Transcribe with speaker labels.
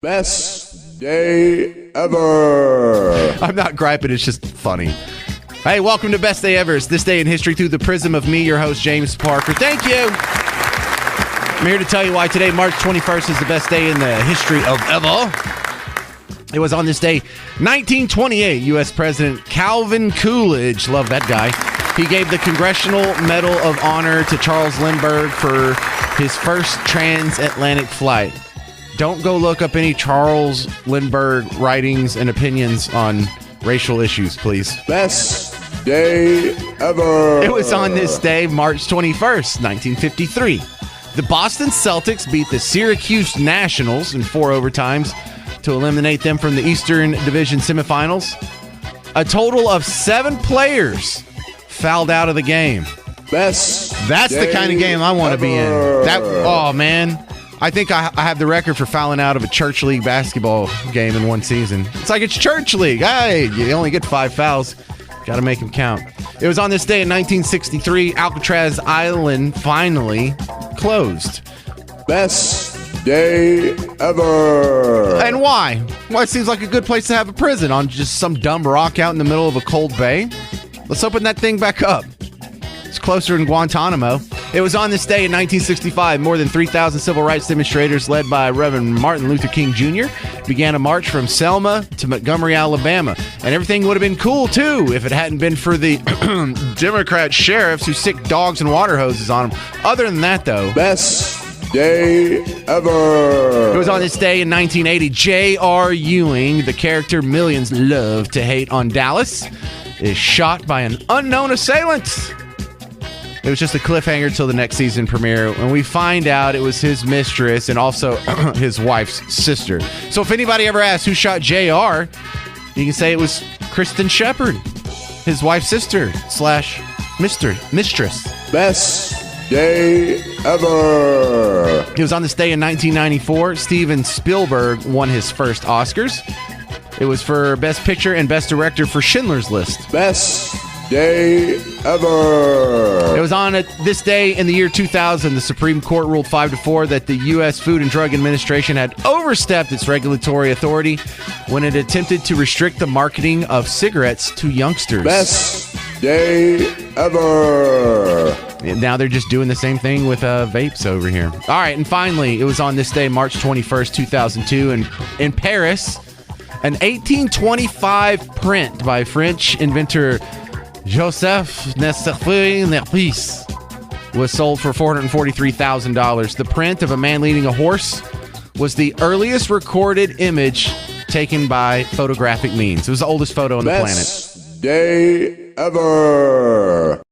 Speaker 1: Best day ever.
Speaker 2: I'm not griping, it's just funny. Hey, welcome to Best Day Ever. It's this day in history through the prism of me, your host, James Parker. Thank you. I'm here to tell you why today, March 21st, is the best day in the history of ever. It was on this day, 1928, U.S. President Calvin Coolidge, love that guy, he gave the Congressional Medal of Honor to Charles Lindbergh for his first transatlantic flight. Don't go look up any Charles Lindbergh writings and opinions on racial issues, please.
Speaker 1: Best day ever.
Speaker 2: It was on this day, March 21st, 1953. The Boston Celtics beat the Syracuse Nationals in 4 overtimes to eliminate them from the Eastern Division semifinals. A total of 7 players fouled out of the game.
Speaker 1: Best
Speaker 2: That's the kind of game I want to be in. Oh, man. I think I have the record for fouling out of a church league basketball game in one season. It's like it's church league. Hey, you only get 5 fouls. Got to make them count. It was on this day in 1963, Alcatraz Island finally closed.
Speaker 1: Best day ever.
Speaker 2: And why? Well, it seems like a good place to have a prison on just some dumb rock out in the middle of a cold bay. Let's open that thing back up. It's closer than Guantanamo. It was on this day in 1965, more than 3,000 civil rights demonstrators led by Reverend Martin Luther King Jr. began a march from Selma to Montgomery, Alabama. And everything would have been cool, too, if it hadn't been for the Democrat sheriffs who sicked dogs and water hoses on them. Other than that, though...
Speaker 1: Best day ever.
Speaker 2: It was on this day in 1980, J.R. Ewing, the character millions love to hate on Dallas, is shot by an unknown assailant. It was just a cliffhanger till the next season premiere when we find out it was his mistress and also his wife's sister. So if anybody ever asks who shot JR, you can say it was Kristen Shepard, his wife's sister / mistress.
Speaker 1: Best day ever.
Speaker 2: It was on this day in 1994, Steven Spielberg won his first Oscars. It was for Best Picture and Best Director for Schindler's List.
Speaker 1: Best day ever.
Speaker 2: It was on this day in the year 2000, the Supreme Court ruled 5-4 that the U.S. Food and Drug Administration had overstepped its regulatory authority when it attempted to restrict the marketing of cigarettes to youngsters.
Speaker 1: Best day ever.
Speaker 2: And now they're just doing the same thing with vapes over here. All right, and finally, it was on this day, March 21st, 2002, in Paris, an 1825 print by French inventor Joseph Nesserfeuille was sold for $443,000. The print of a man leading a horse was the earliest recorded image taken by photographic means. It was the oldest photo on the planet.
Speaker 1: Best day ever.